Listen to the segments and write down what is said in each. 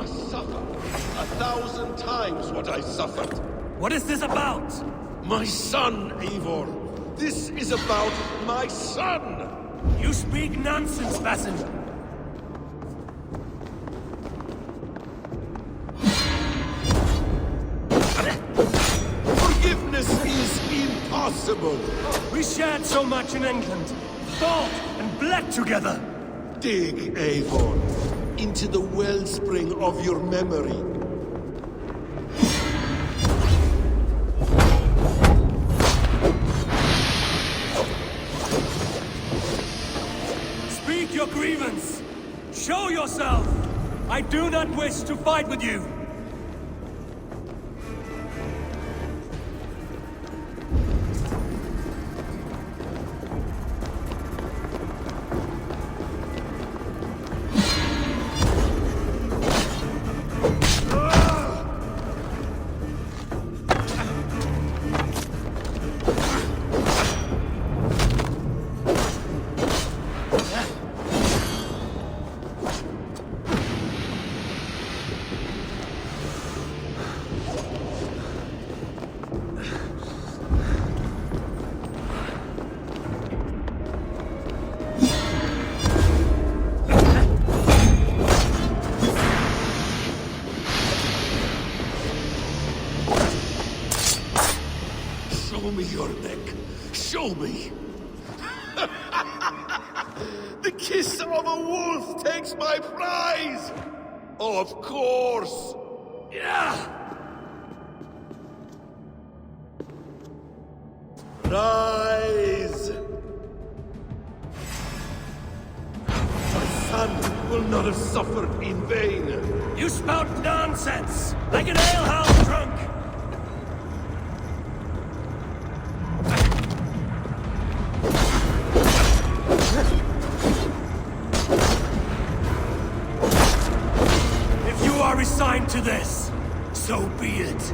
must suffer 1,000 times what I suffered. What is this about? My son, Eivor. This is about my son! You speak nonsense, Basim. Forgiveness is impossible! We shared so much in England. Fought and bled together. Dig, Eivor, into the wellspring of your memory. Speak your grievance. Show yourself. I do not wish to fight with you. Show me your neck. Show me. The kiss of a wolf takes my prize. Of course. Yeah. Rise. My son will not have suffered in vain. You spout nonsense, like an alehouse drunk. If you are resigned to this, so be it.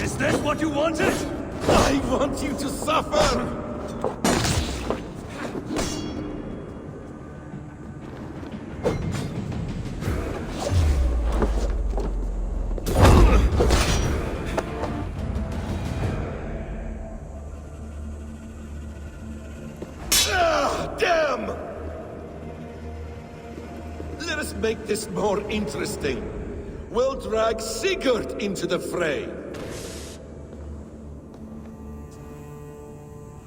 Is this what you wanted? I want you to suffer. Damn! Let us make this more interesting. We'll drag Sigurd into the fray.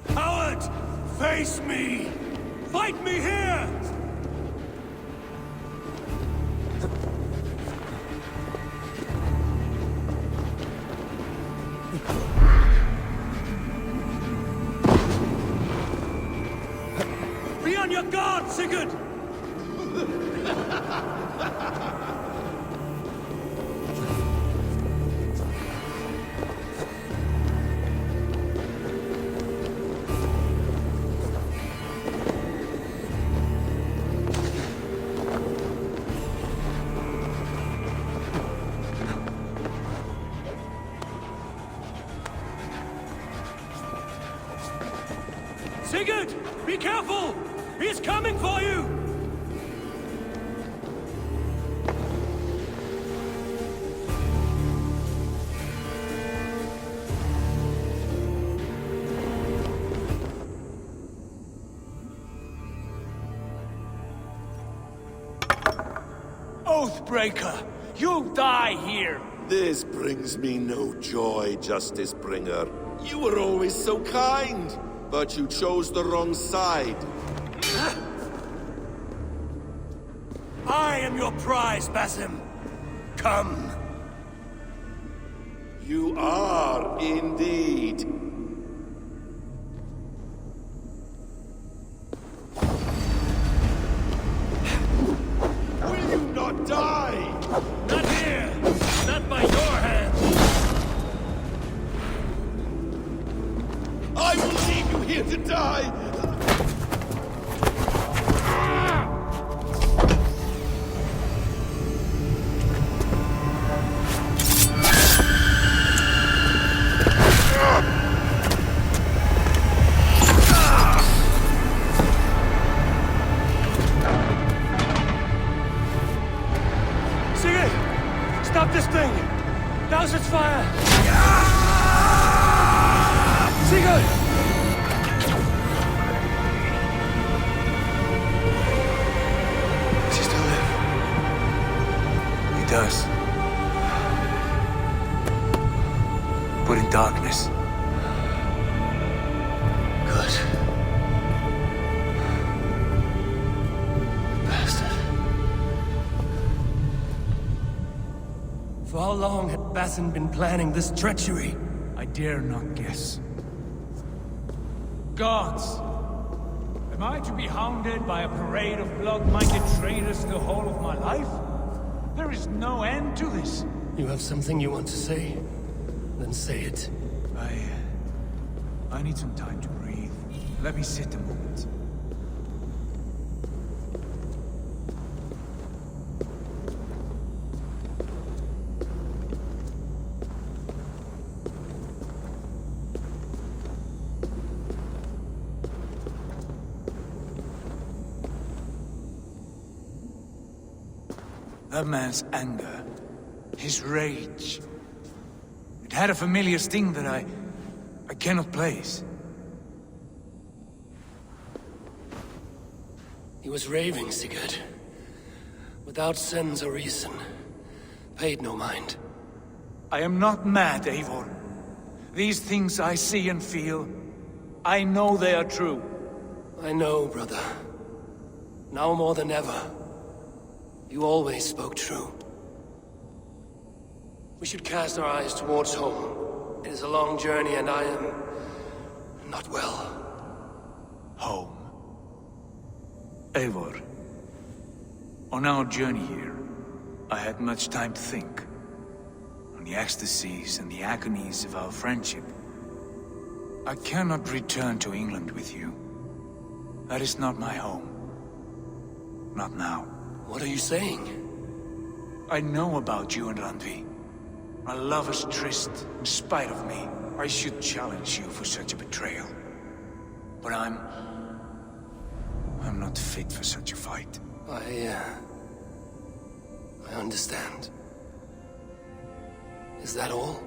Coward! Face me! Fight me here! Be on your guard, Sigurd! Sigurd! Be careful! He is coming for you! Oathbreaker! You die here! This brings me no joy, Justice Bringer. You were always so kind. But you chose the wrong side. I am your prize, Basim. Come. You are indeed. Will you not die? Not here! Not by your hand! I will leave you here to die! Stop this thing! Douse its fire! Sigurd! Does he still live? He does. But in darkness. Good. Bastard. For how long had Basim been planning this treachery? I dare not guess. Gods! Am I to be hounded by a parade of blood-minded traitors the whole of my life? There is no end to this. You have something you want to say? Then say it. I need some time to breathe. Let me sit a moment. That man's anger, his rage, it had a familiar sting that I cannot place. He was raving, Sigurd. Without sense or reason. Paid no mind. I am not mad, Eivor. These things I see and feel, I know they are true. I know, brother. Now more than ever. You always spoke true. We should cast our eyes towards home. It is a long journey and I am not well. Home. Eivor. On our journey here, I had much time to think. On the ecstasies and the agonies of our friendship. I cannot return to England with you. That is not my home. Not now. What are you saying? I know about you and Randvi. A lover's tryst, in spite of me. I should challenge you for such a betrayal. But I'm not fit for such a fight. I understand. Is that all?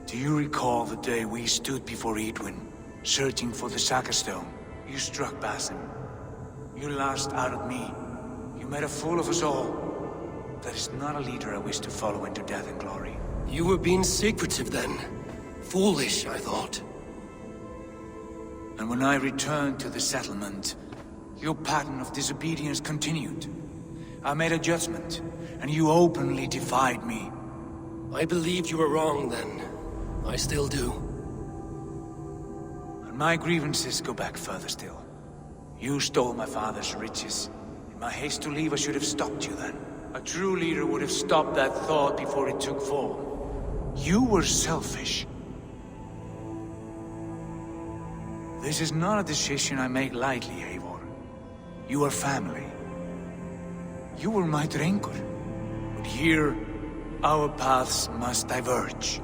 Do you recall the day we stood before Edwin, searching for the Saga Stone? You struck Basim. You lashed out at me. You made a fool of us all. That is not a leader I wish to follow into death and glory. You were being secretive then. Foolish, I thought. And when I returned to the settlement, your pattern of disobedience continued. I made a judgment, and you openly defied me. I believed you were wrong then. I still do. And my grievances go back further still. You stole my father's riches. In my haste to leave, I should have stopped you then. A true leader would have stopped that thought before it took form. You were selfish. This is not a decision I make lightly, Eivor. You are family. You were my Drengur. But here, our paths must diverge.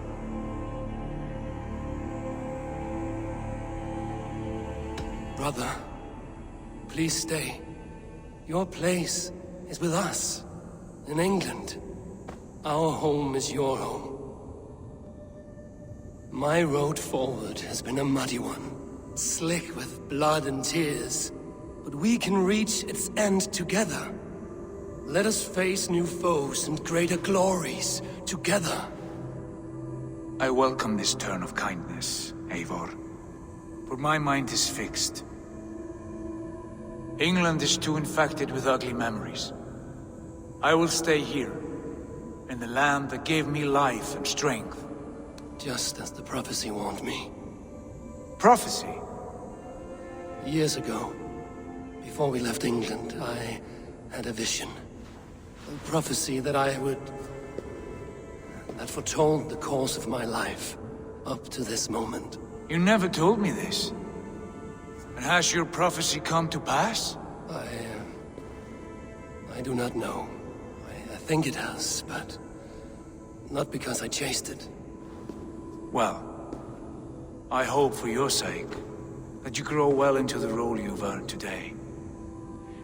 Brother, please stay. Your place is with us, in England. Our home is your home. My road forward has been a muddy one, slick with blood and tears. But we can reach its end together. Let us face new foes and greater glories together. I welcome this turn of kindness, Eivor. but my mind is fixed. England is too infected with ugly memories. I will stay here, in the land that gave me life and strength. Just as the prophecy warned me. Prophecy? Years ago, before we left England, I had a vision. A prophecy that that foretold the course of my life, up to this moment. You never told me this. And has your prophecy come to pass? I do not know. I think it has, but not because I chased it. Well, I hope for your sake that you grow well into the role you've earned today.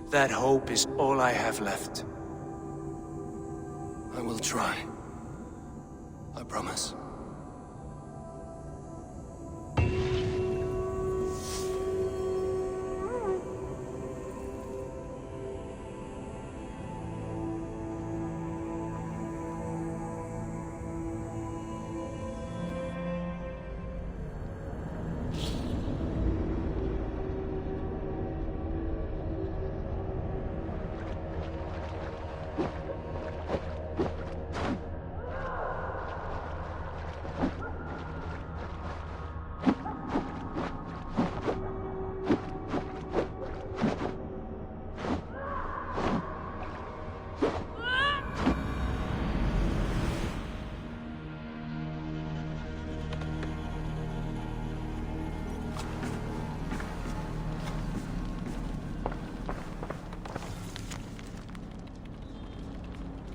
That hope is all I have left. I will try. I promise.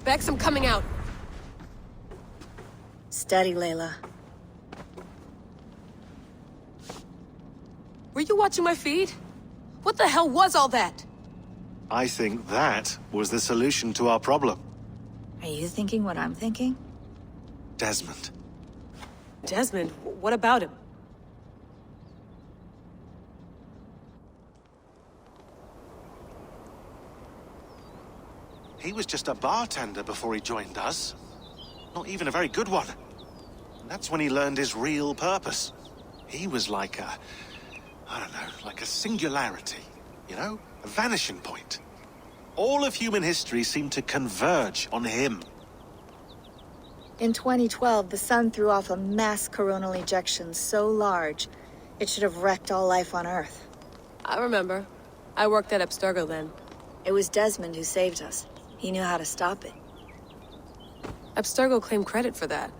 Bex, I'm coming out. Steady, Layla. Were you watching my feed? What the hell was all that? I think that was the solution to our problem. Are you thinking what I'm thinking? Desmond. Desmond, what about him? He was just a bartender before he joined us. Not even a very good one. And that's when he learned his real purpose. He was like I don't know, like a singularity, you know? A vanishing point. All of human history seemed to converge on him. In 2012, the sun threw off a mass coronal ejection so large, it should have wrecked all life on Earth. I remember. I worked at Abstergo then. It was Desmond who saved us. He knew how to stop it. Abstergo claimed credit for that.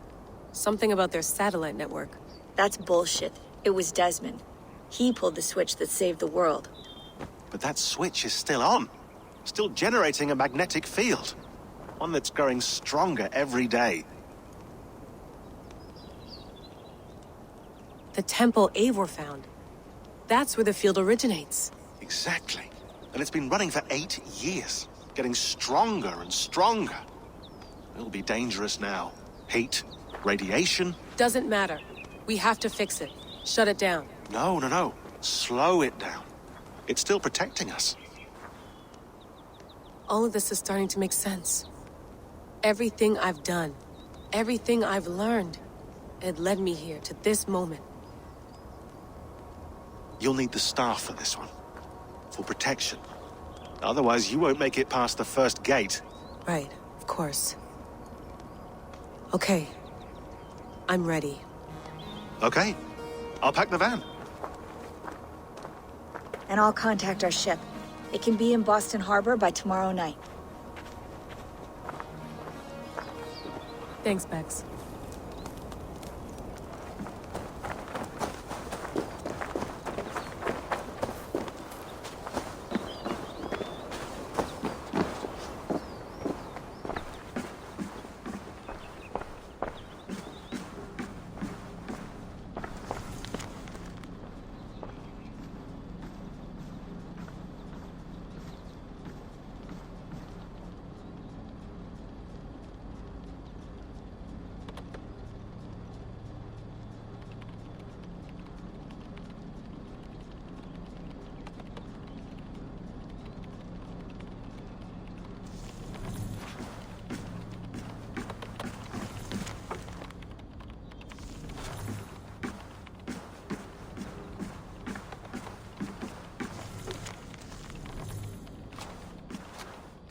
Something about their satellite network. That's bullshit. It was Desmond. He pulled the switch that saved the world. But that switch is still on. Still generating a magnetic field. One that's growing stronger every day. The temple Eivor found. That's where the field originates. Exactly. And it's been running for 8 years. Getting stronger and stronger. It'll be dangerous now. Heat, radiation. Doesn't matter. We have to fix it. Shut it down. No. Slow it down. It's still protecting us. All of this is starting to make sense. Everything I've done, everything I've learned, it led me here to this moment. You'll need the staff for this one. For protection. Otherwise, you won't make it past the first gate. Right, of course. Okay. I'm ready. Okay. I'll pack the van. And I'll contact our ship. It can be in Boston Harbor by tomorrow night. Thanks, Bex.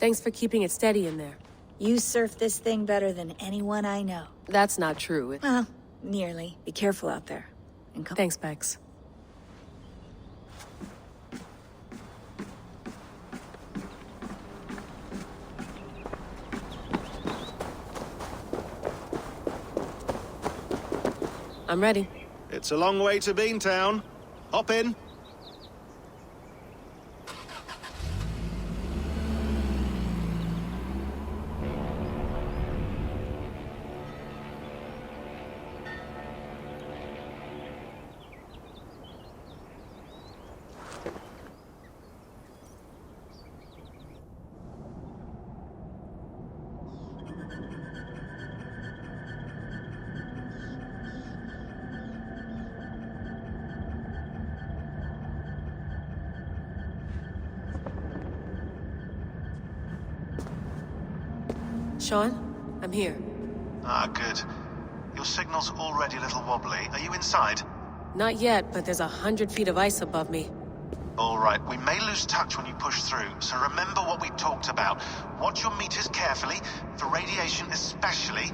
Thanks for keeping it steady in there. You surf this thing better than anyone I know. That's not true. Well, nearly. Be careful out there. And come. Thanks, Bex. I'm ready. It's a long way to Beantown. Hop in. Sean, I'm here. Ah, good. Your signal's already a little wobbly. Are you inside? Not yet, but there's 100 feet of ice above me. All right, we may lose touch when you push through, so remember what we talked about. Watch your meters carefully, for radiation especially,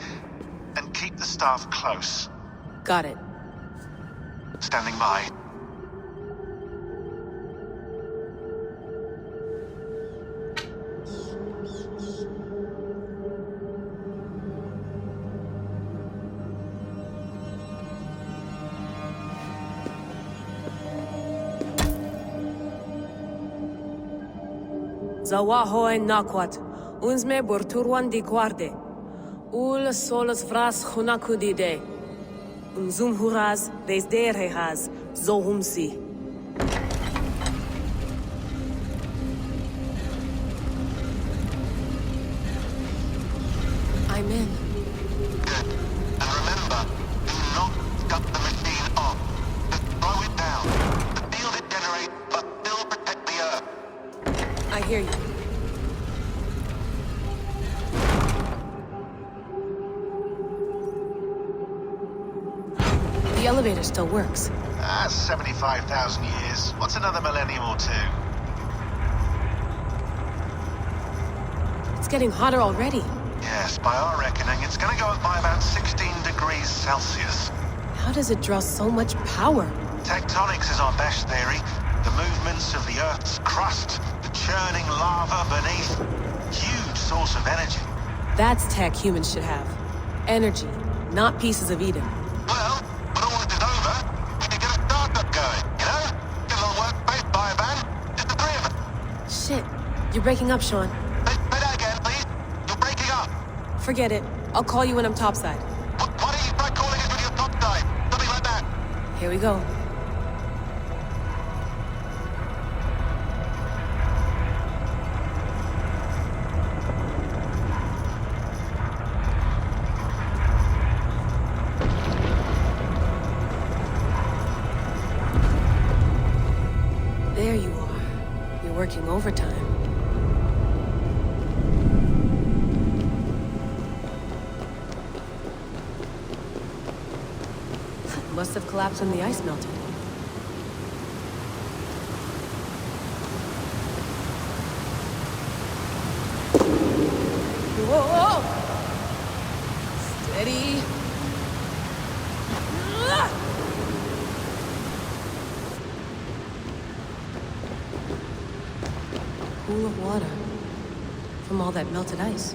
and keep the staff close. Got it. Standing by. Zawahoe nakwat, unsme burturwan di guarde. Ul solos vras hunakudide. Unzum huraz, desderehaz, zohumsi. I'm in. Good. And remember, do not cut the machine off. Just slow it down. The field it generates, but still protect the Earth. I hear you. The elevator still works. That's 75,000 years. What's another millennium or two? It's getting hotter already. Yes, by our reckoning, it's gonna go up by about 16 degrees Celsius. How does it draw so much power? Tectonics is our best theory. The movements of the Earth's crust, the churning lava beneath. Huge source of energy. That's tech humans should have. Energy, not pieces of Eden. Well, when all this is over, we can get a startup going, you know? Get a little workspace, buy a van, just the three of us. Shit, you're breaking up, Sean. Say that again, please. You're breaking up. Forget it. I'll call you when I'm topside. Why don't you try calling us when you're topside? Something like that. Here we go. There you are. You're working overtime. Must have collapsed when the ice melted. Whoa! Steady. Pool of water from all that melted ice.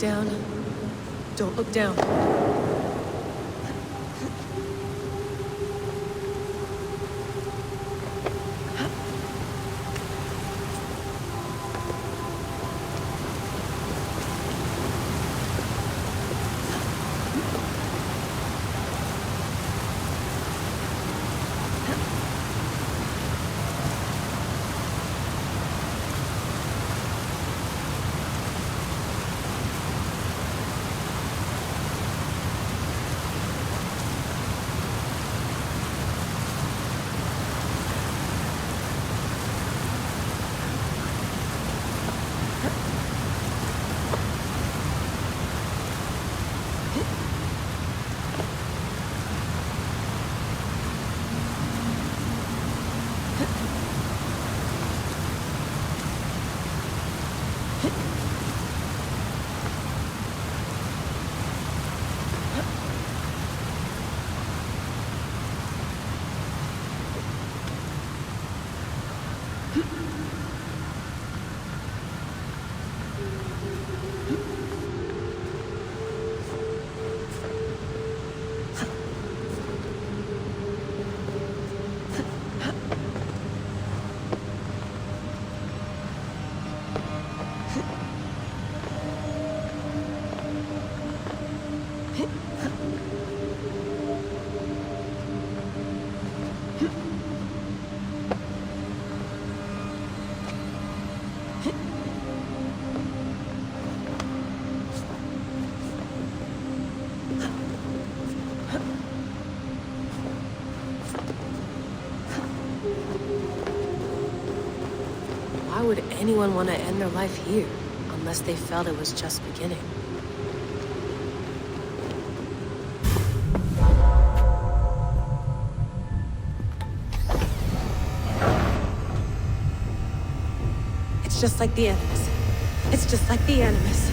down. Don't look down. Why would anyone want to end their life here, unless they felt it was just beginning? It's just like the Animus. It's just like the Animus.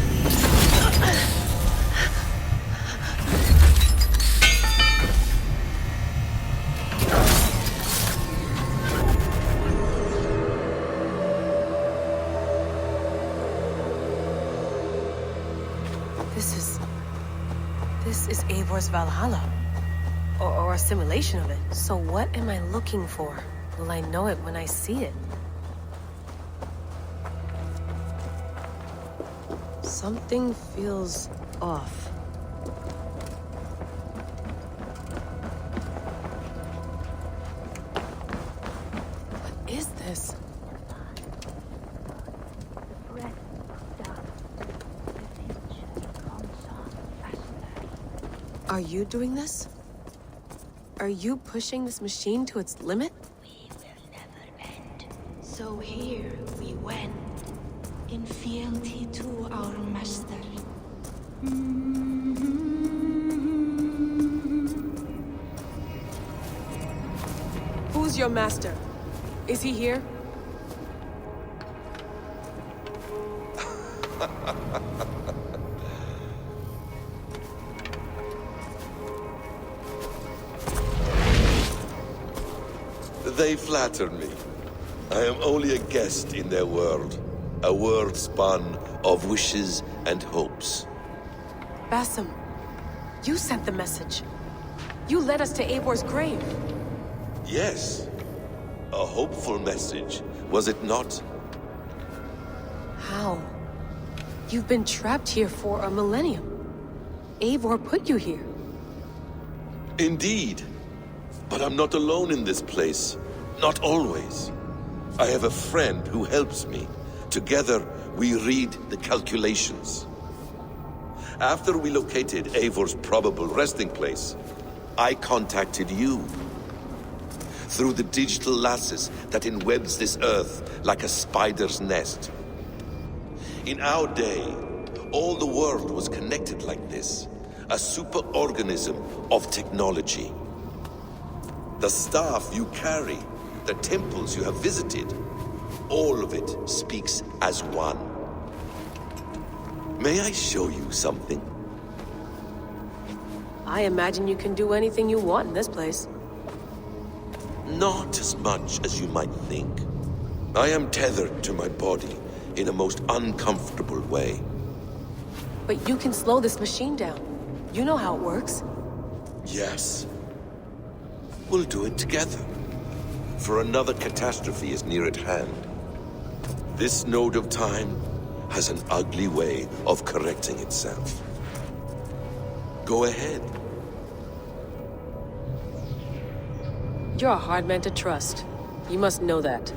This is Eivor's Valhalla. Or a simulation of it. So what am I looking for? Will I know it when I see it? Something feels off. What is this? Are you doing this? Are you pushing this machine to its limit? We will never end. So here we went, in fealty to our master. Who's your master? Is he here? They flatter me. I am only a guest in their world. A world spun of wishes and hopes. Basim, you sent the message. You led us to Eivor's grave. Yes. A hopeful message, was it not? How? You've been trapped here for a millennium. Eivor put you here. Indeed. But I'm not alone in this place. Not always. I have a friend who helps me. Together, we read the calculations. After we located Eivor's probable resting place, I contacted you. Through the digital lasses that enwebs this earth like a spider's nest. In our day, all the world was connected like this. A superorganism of technology. The staff you carry, the temples you have visited, all of it speaks as one. May I show you something? I imagine you can do anything you want in this place. Not as much as you might think. I am tethered to my body in a most uncomfortable way. But you can slow this machine down. You know how it works. Yes. We'll do it together. For another catastrophe is near at hand. This node of time has an ugly way of correcting itself. Go ahead. You're a hard man to trust. You must know that.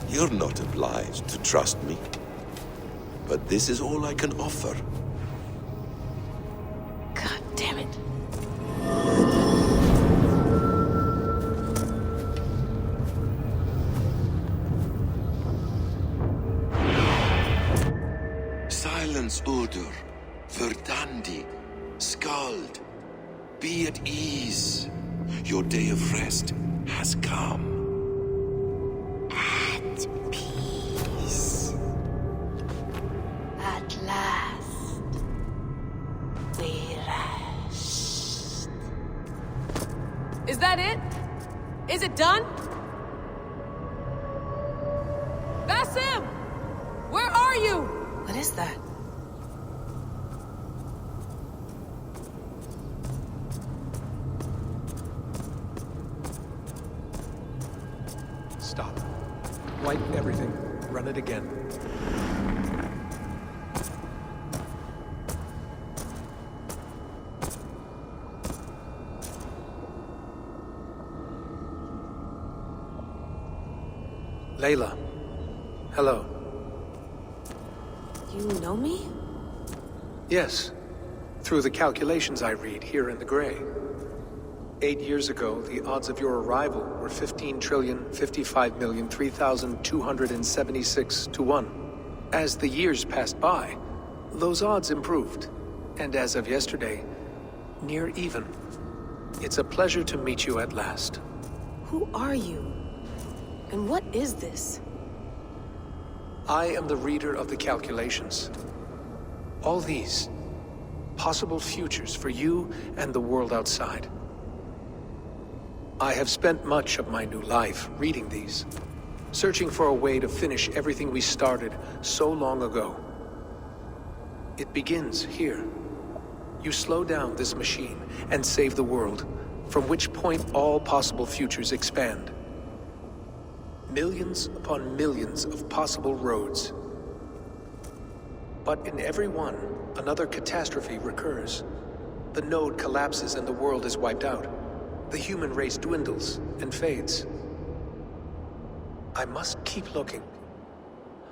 You're not obliged to trust me. But this is all I can offer. God damn it. Silence, Udur. Verdandi. Skald. Be at ease. Your day of rest has come. At peace. At last, we rest. Is that it? Is it done? Basim! Where are you? What is that? Stop. Wipe everything. Run it again. Layla. Hello. You know me? Yes. Through the calculations I read here in the gray. 8 years ago, the odds of your arrival were 15,055,003,276 to 1. As the years passed by, those odds improved. And as of yesterday, near even. It's a pleasure to meet you at last. Who are you? And what is this? I am the reader of the calculations. All these, possible futures for you and the world outside. I have spent much of my new life reading these, searching for a way to finish everything we started so long ago. It begins here. You slow down this machine and save the world, from which point all possible futures expand. Millions upon millions of possible roads. But in every one, another catastrophe recurs. The node collapses and the world is wiped out. The human race dwindles and fades. I must keep looking.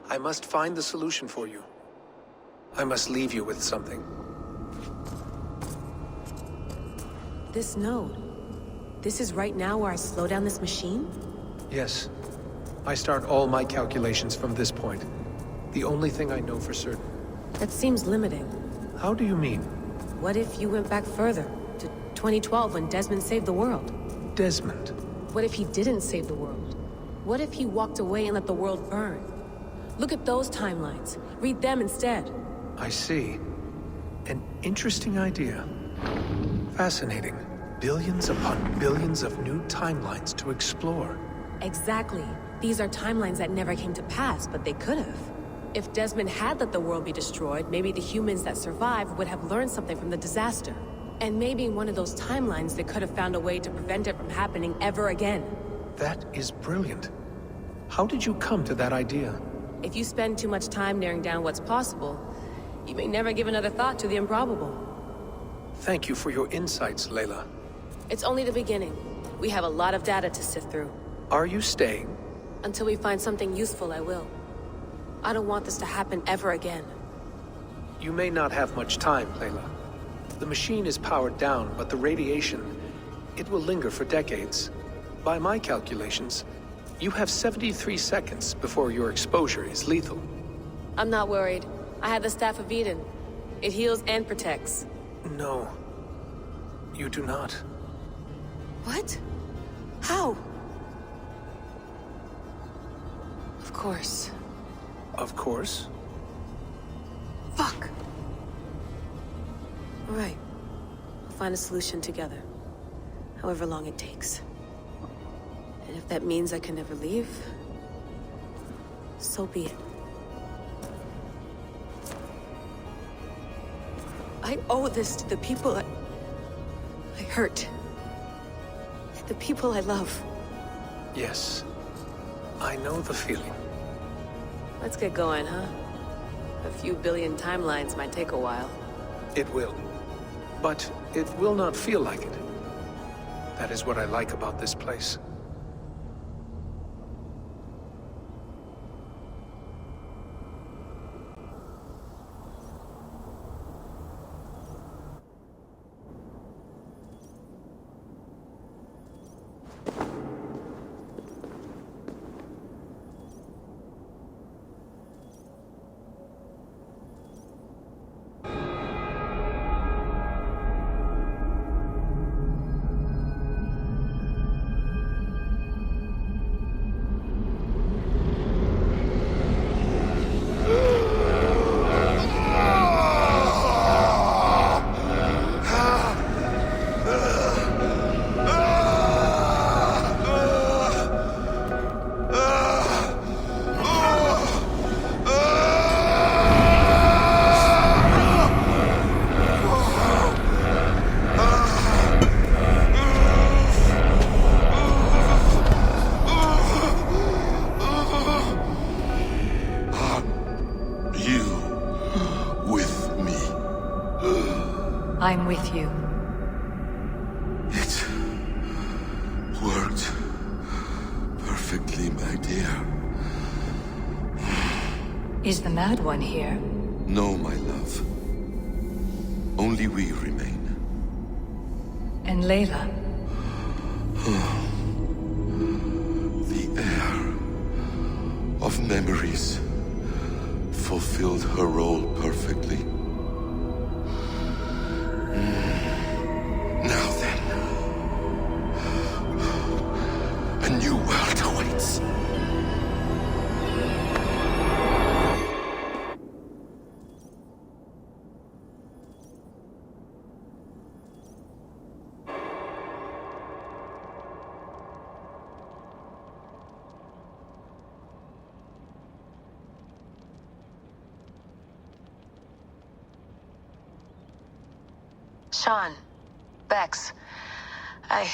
I must find the solution for you. I must leave you with something. This node. This is right now where I slow down this machine? Yes. I start all my calculations from this point. The only thing I know for certain. That seems limiting. How do you mean? What if you went back further, to 2012 when Desmond saved the world? Desmond. What if he didn't save the world? What if he walked away and let the world burn? Look at those timelines. Read them instead. I see. An interesting idea. Fascinating. Billions upon billions of new timelines to explore. Exactly. These are timelines that never came to pass, but they could have. If Desmond had let the world be destroyed, maybe the humans that survived would have learned something from the disaster. And maybe in one of those timelines they could have found a way to prevent it from happening ever again. That is brilliant. How did you come to that idea? If you spend too much time narrowing down what's possible, you may never give another thought to the improbable. Thank you for your insights, Layla. It's only the beginning. We have a lot of data to sift through. Are you staying? Until we find something useful, I will. I don't want this to happen ever again. You may not have much time, Layla. The machine is powered down, but the radiation, it will linger for decades. By my calculations, you have 73 seconds before your exposure is lethal. I'm not worried. I have the Staff of Eden. It heals and protects. No. You do not. What? How? Of course. Of course. Fuck! All right. We'll find a solution together. However long it takes. And if that means I can never leave, so be it. I owe this to the people I hurt. The people I love. Yes. I know the feeling. Let's get going, huh? A few billion timelines might take a while. It will. But it will not feel like it. That is what I like about this place. I'm with you. It worked perfectly, my dear. Is the Mad One here? No, my love. Only we remain. And Layla? The air of memories fulfilled her role perfectly. Now then, a new world awaits. Sean, Bex, I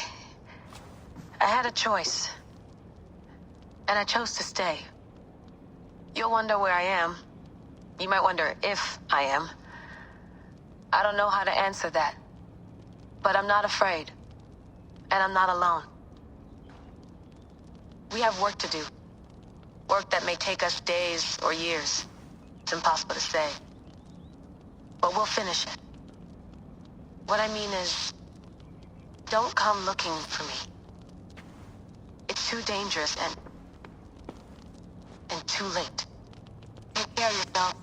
had a choice. And I chose to stay. You'll wonder where I am. You might wonder if I am. I don't know how to answer that. But I'm not afraid. And I'm not alone. We have work to do. Work that may take us days or years. It's impossible to say. But we'll finish it. What I mean is, don't come looking for me. It's too dangerous and too late. Take care of yourself.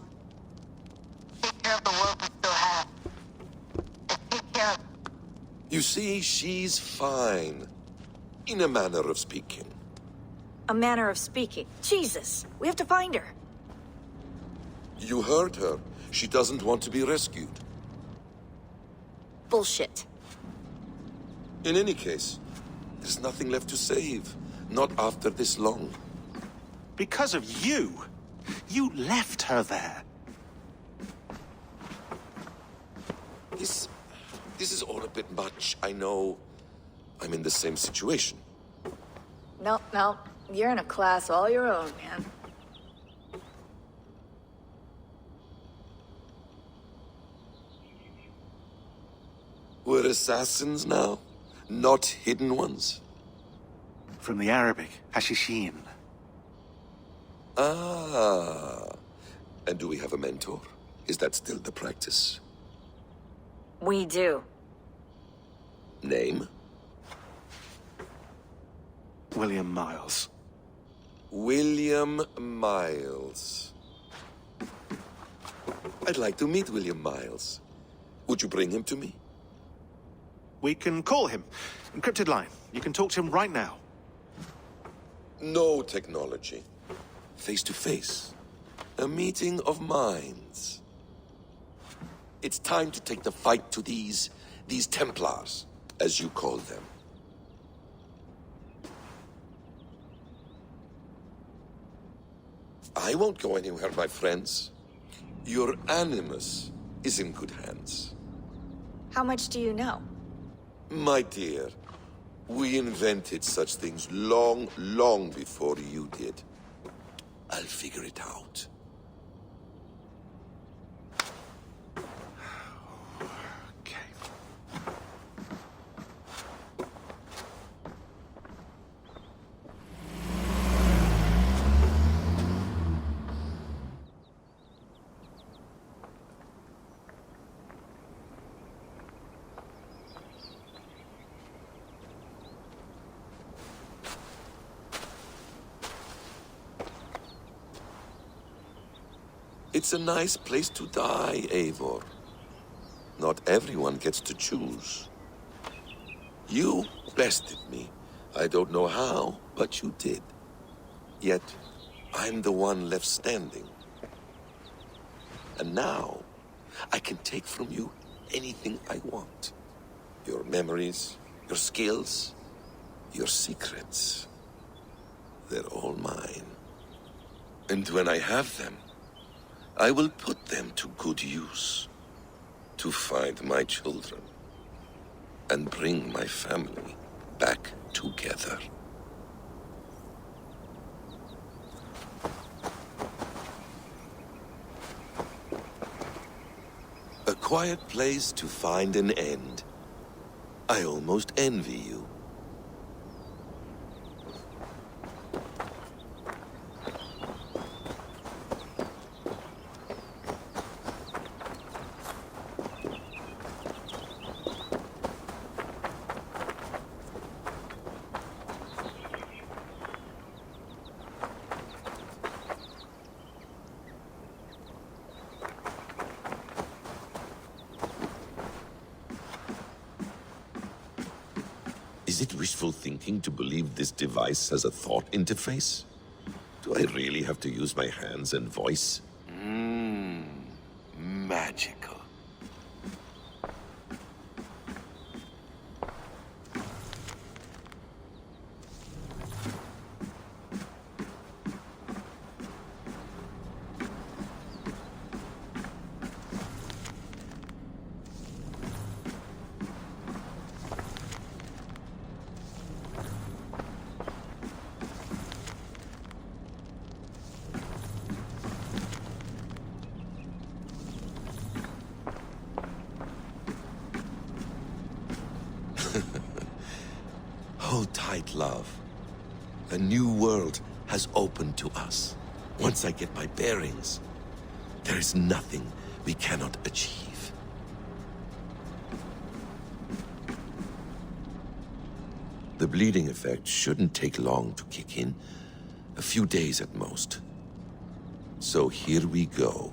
Take care of the world we still have. And take care of... You see, she's fine. In a manner of speaking. A manner of speaking. Jesus, we have to find her. You heard her. She doesn't want to be rescued. Bullshit. In any case, there's nothing left to save. Not after this long. Because of you. You left her there. This is all a bit much. I know. I'm in the same situation. No, you're in a class all your own, man. We're assassins now? Not hidden ones? From the Arabic, Hashishin. Ah. And do we have a mentor? Is that still the practice? We do. Name? William Miles. William Miles. I'd like to meet William Miles. Would you bring him to me? We can call him. Encrypted line. You can talk to him right now. No technology. Face to face. A meeting of minds. It's time to take the fight to these Templars, as you call them. I won't go anywhere, my friends. Your animus is in good hands. How much do you know? My dear, we invented such things long, long before you did. I'll figure it out. Okay. It's a nice place to die, Eivor. Not everyone gets to choose. You bested me. I don't know how, but you did. Yet, I'm the one left standing. And now, I can take from you anything I want. Your memories, your skills, your secrets. They're all mine. And when I have them, I will put them to good use. To find my children. And bring my family back together. A quiet place to find an end. I almost envy you. Is it wishful thinking to believe this device has a thought interface? Do I really have to use my hands and voice? Magical. Hold tight, love. A new world has opened to us. Once I get my bearings, there is nothing we cannot achieve. The bleeding effect shouldn't take long to kick in. A few days at most. So here we go.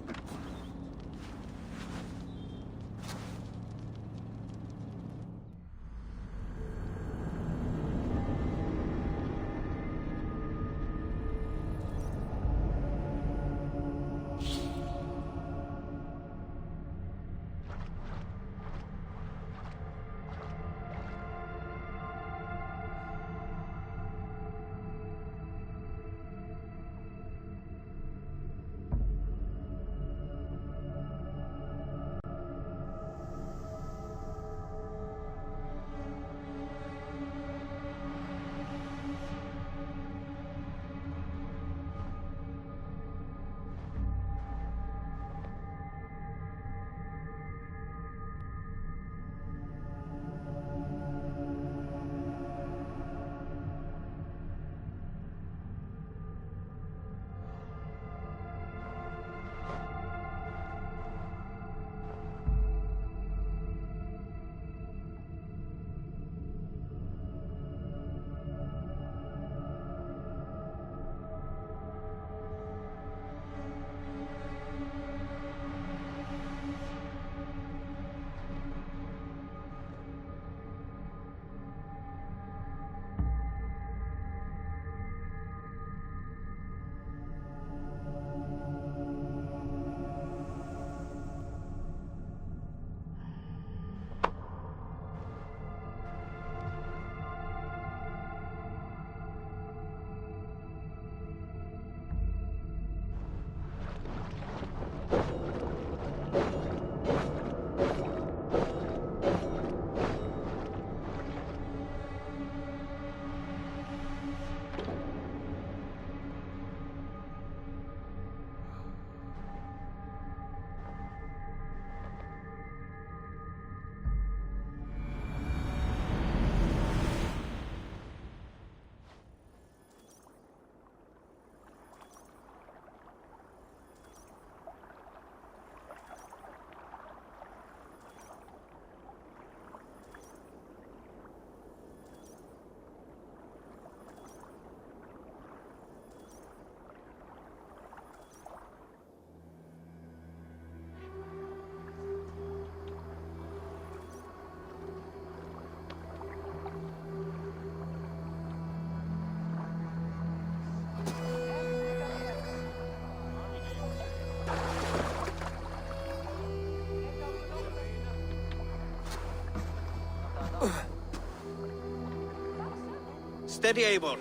Steady, Eivor.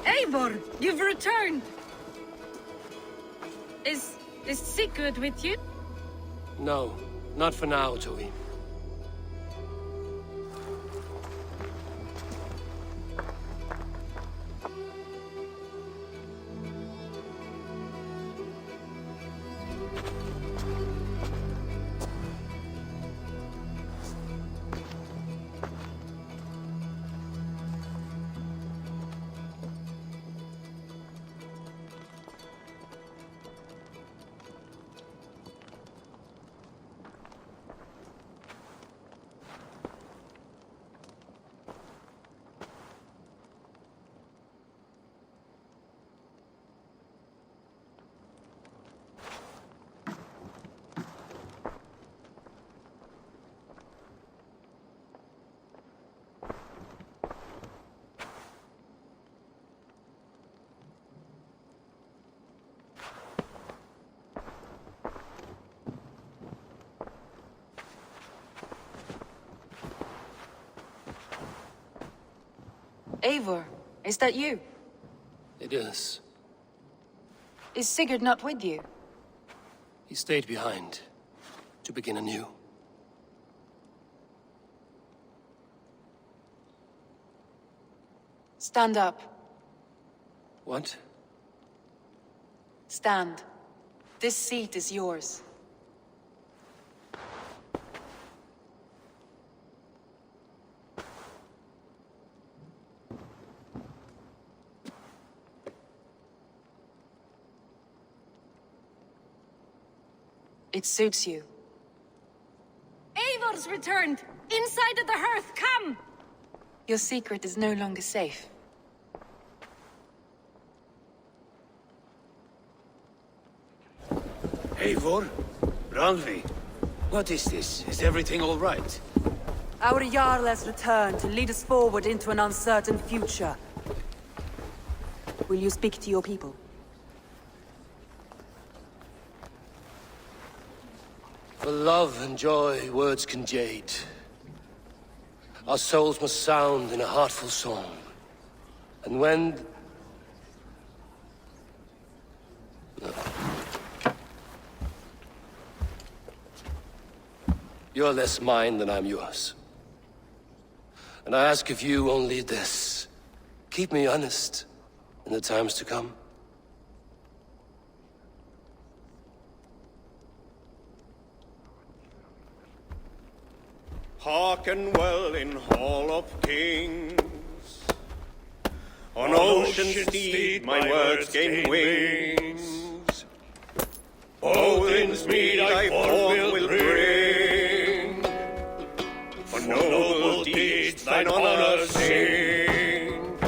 Eivor, you've returned! Is Sigurd with you? No, not for now, Toby. Eivor, is that you? It is. Is Sigurd not with you? He stayed behind to begin anew. Stand up. What? Stand. This seat is yours. It suits you. Eivor's returned! Inside of the hearth, come! Your secret is no longer safe. Eivor? Ralvi? What is this? Is everything all right? Our Jarl has returned to lead us forward into an uncertain future. Will you speak to your people? For love and joy, words can jade. Our souls must sound in a heartful song. And when... No. You're less mine than I'm yours. And I ask of you only this. Keep me honest in the times to come. Hearken well in Hall of Kings. On ocean steed my words gain wings. Odin's mead I forth will bring. For noble deeds thine honor sing.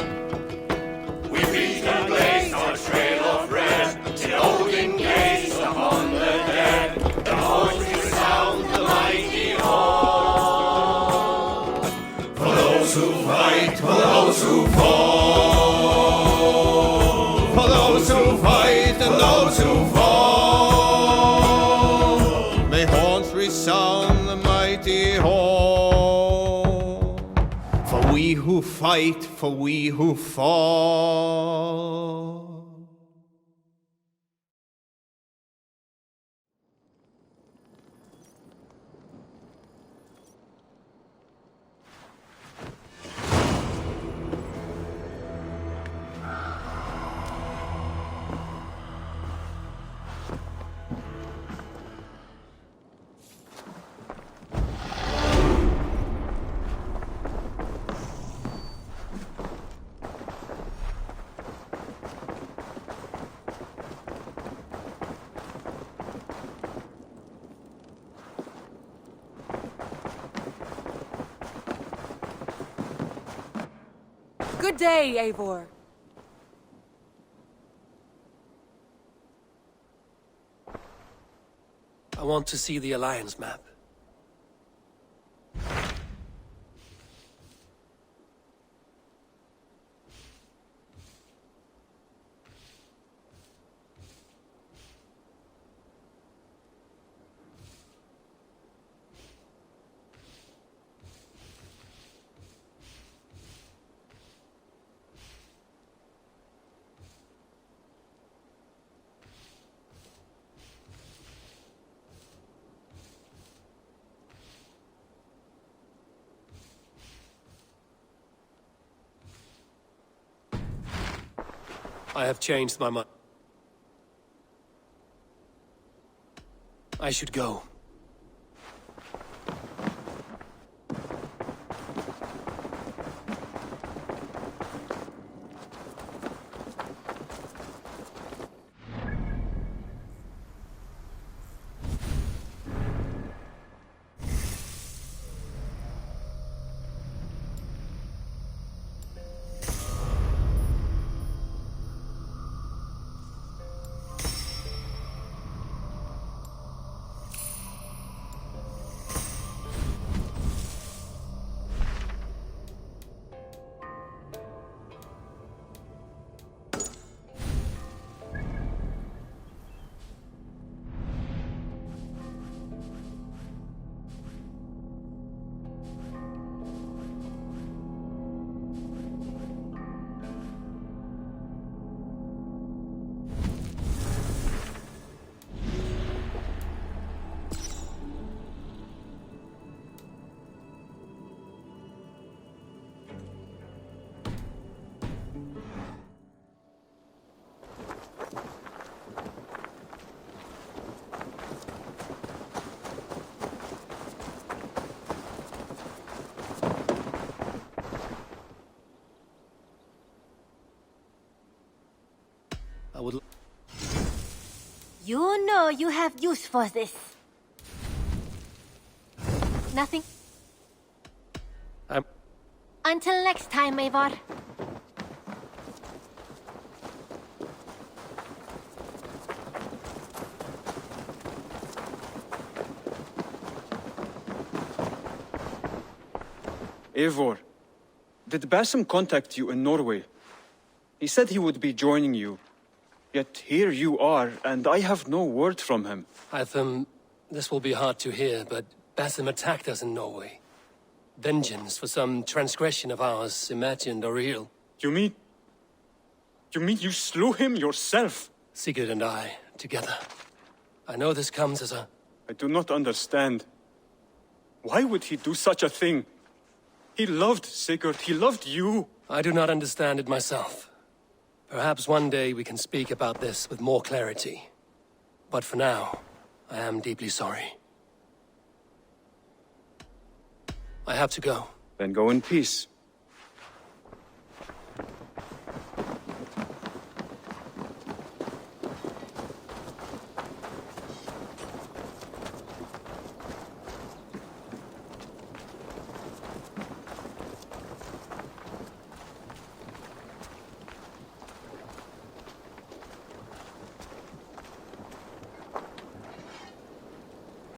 We beat and blaze our trail of red, till Odin gazed upon the dead. The voice resounds the mighty hall. For those who fight, for those who fall. For those who fight and those who fall. May horns resound the mighty hall. For we who fight, for we who fall. Good day, Eivor. I want to see the Alliance map. I have changed my mind. I should go. I would... You know you have use for this. Nothing. Until next time, Eivor. Eivor, did Basim contact you in Norway? He said he would be joining you. Yet here you are, and I have no word from him. Hytham, this will be hard to hear, but Basim attacked us in Norway. Vengeance for some transgression of ours, imagined or real. You mean you slew him yourself? Sigurd and I, together. I know this comes as a... I do not understand. Why would he do such a thing? He loved Sigurd, he loved you. I do not understand it myself. Perhaps one day we can speak about this with more clarity. But for now, I am deeply sorry. I have to go. Then go in peace.